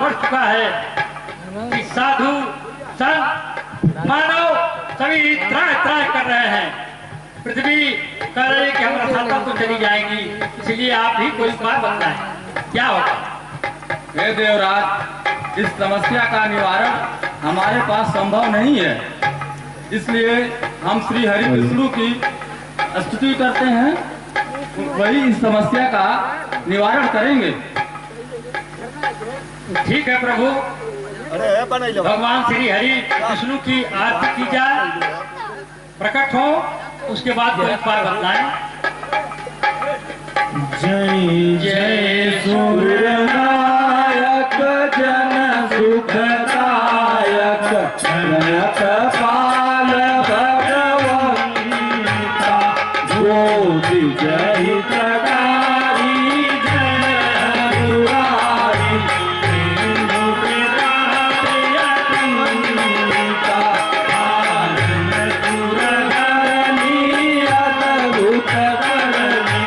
बढ़ चुका है कि साधु संत मानव सभी त्राह त्राह कर रहे हैं। पृथ्वी कह रही है कि हमारा सत्ता तो चली जाएगी, इसलिए आप ही कोई उपाय बताएं, क्या होगा? हे देवराज, इस समस्या का निवारण हमारे पास संभव नहीं है, इसलिए हम श्री हरि विष्णु की स्तुति करते हैं, वही इस समस्या का निवारण करेंगे। ठीक है प्रभु, भगवान श्री हरि विष्णु की आरती की जाए, प्रकट हो, उसके बाद कोई उपाय बताएं। जय जय सूर्यनायक जन सुखदायक जनक पाल भगवंता ज्योति जय प्रकारी जय दुरारी सिंधु प्रियंका आनंद सुरधरणी अद्भुत धरणी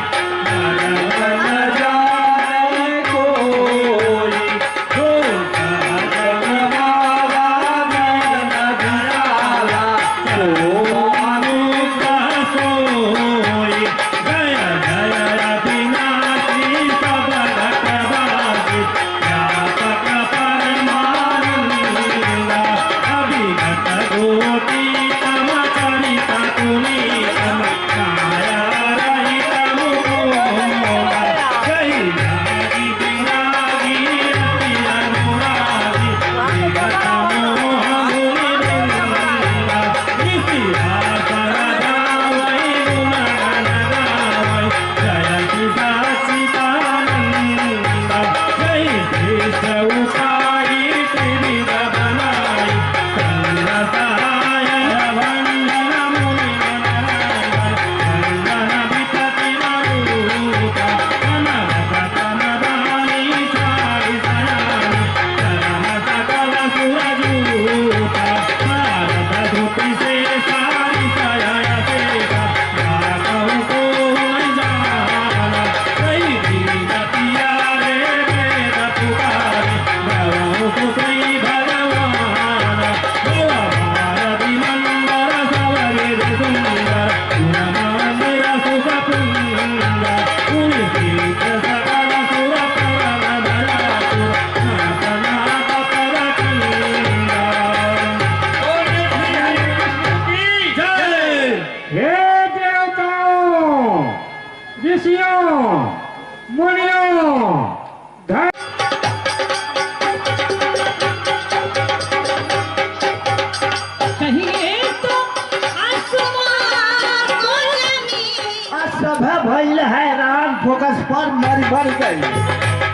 फोकस पर मारी भर गई,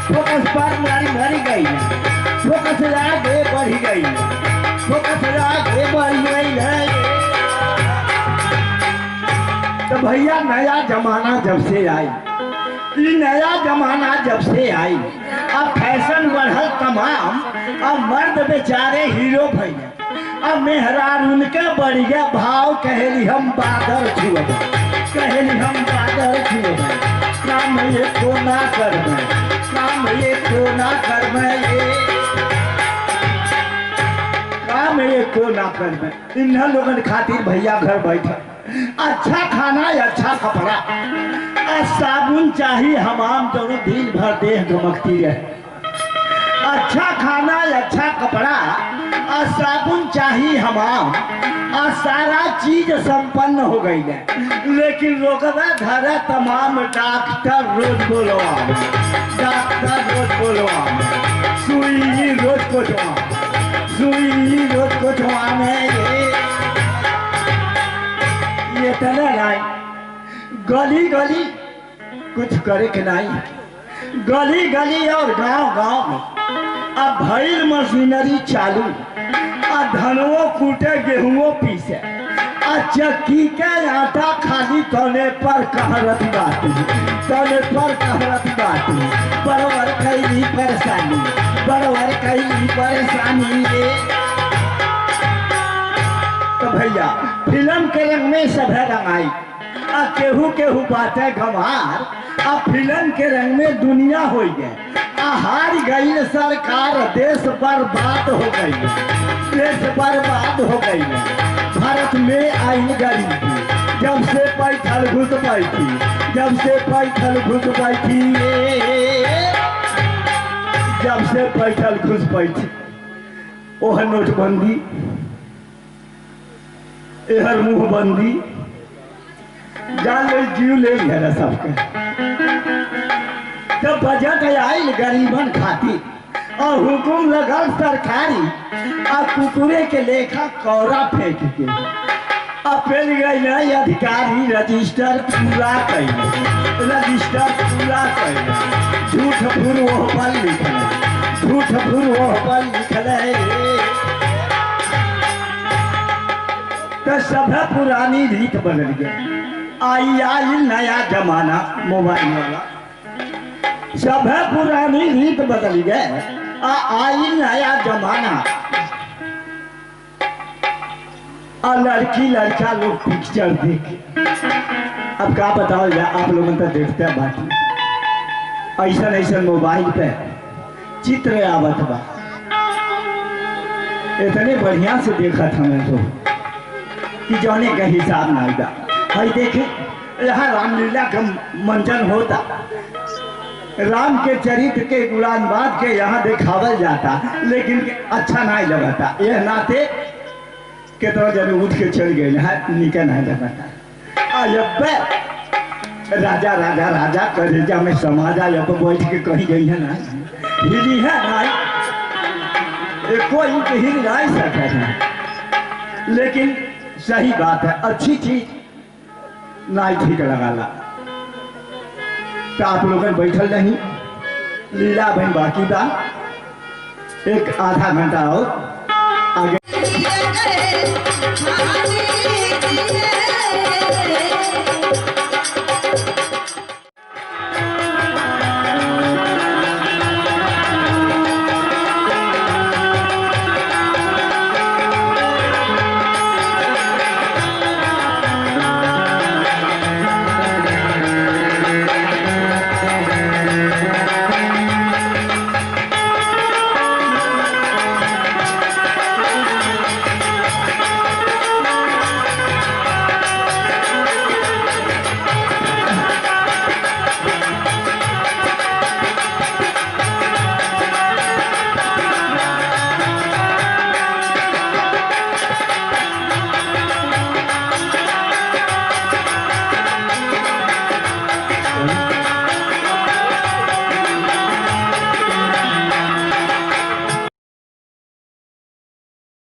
फोकस पर मारी भरी गई, फोकस आगे बढ़ गई, फोकस आगे बढ़ गई है। तो भैया नया जमाना जब से आई, नया जमाना जब से आई, अब फैशन बढ़ल तमाम, अब मर्द बेचारे हीरो भैया, अब मेहरार उनके बढ़ गया भाव, कहेली हम बादल छुअब, कहेली हम बादल छुअब, काम ये तो ना कर मैं, काम ये तो ना कर मैं, ये काम ये तो ना कर मैं। इन लोगन खातिर भैया घर बैठा, अच्छा खाना अच्छा कपड़ा, साबुन चाहिए हमाम, दोनों दिन भर देह गमकती रहे। अच्छा खाना अच्छा कपड़ा और साबुन चाहिए हमाम, और सारा चीज संपन्न हो गई है, लेकिन रोकना धरा तमाम डॉक्टर रोज बोलवा, डॉक्टर रोज बोलवा, सुई रोज कोचवा, सुई रोज कोचवा में ये तना नहीं, गली गली कुछ करे के नहीं, गली गली और गांव गांव में अब भैल मशीनरी चालू, धनवो कूटे गेहूं पीसे, चक्की के आटा खाली तने पर कहरत बाटी, तने पर कहरत बाटी, बड़वर कैली परेशानी, बड़वर कैली परेशानी रे। तो भैया फिल्म के रंग में सब रंगाई, आ केहू केहू बाटे गंवार आ फिल्म के रंग में दुनिया हो गए आ हार गई सरकार देश बर्बाद हो गई देश बर्बाद हो गई भारत में आई गरीबी जब से पैठल घुस बैठी जब से पैठल घुस बैठी जब से पैठल घुस बैठी ओह नोटबंदी एहर मुंहबंदी जान ले जीव ले गया सबके जब बजट आयल गरीबन खातिर और हुकुम लगल सरकारी आ कुकुरे के लेखा कौरा फेंक के अपने गए अधिकारी रजिस्टर पूरा कैले रजिस्टर पूरा कैले झूठ फूर वो पर लिखल झूठ फूर वो पर लिखल तो सब पुरानी रीत बदल गई आई नया जमाना मोबाइल वाला सब पुरानी रीत बदल गए आई नया जमाना और लड़की लड़का लोग पिक्चर देख अब क्या बताओ जाए आप लोगों तो देखते हैं बाकी ऐसा ऐसा मोबाइल पे चित्र आवत बा इतने बढ़िया से देखा था मैं तो कि जाने का हिसाब ना आएगा भाई देखे यहाँ रामलीला का मंचन होता राम के चरित्र के गुलामबाद के यहाँ दिखावल जाता लेकिन अच्छा नहीं लगता यह नाते कितना जन उठ के चल गए यहाँ निकल नहीं लगता जब राजा राजा राजा कलेजा में समाजा जब बैठ के कहीं गई है ना हिली है ना कोई हिल नहीं सकता है लेकिन सही बात है अच्छी चीज नहीं ठीक लगाला तो आप लोग बैठल नहीं लीला बहन बाकी था एक आधा घंटा और आगे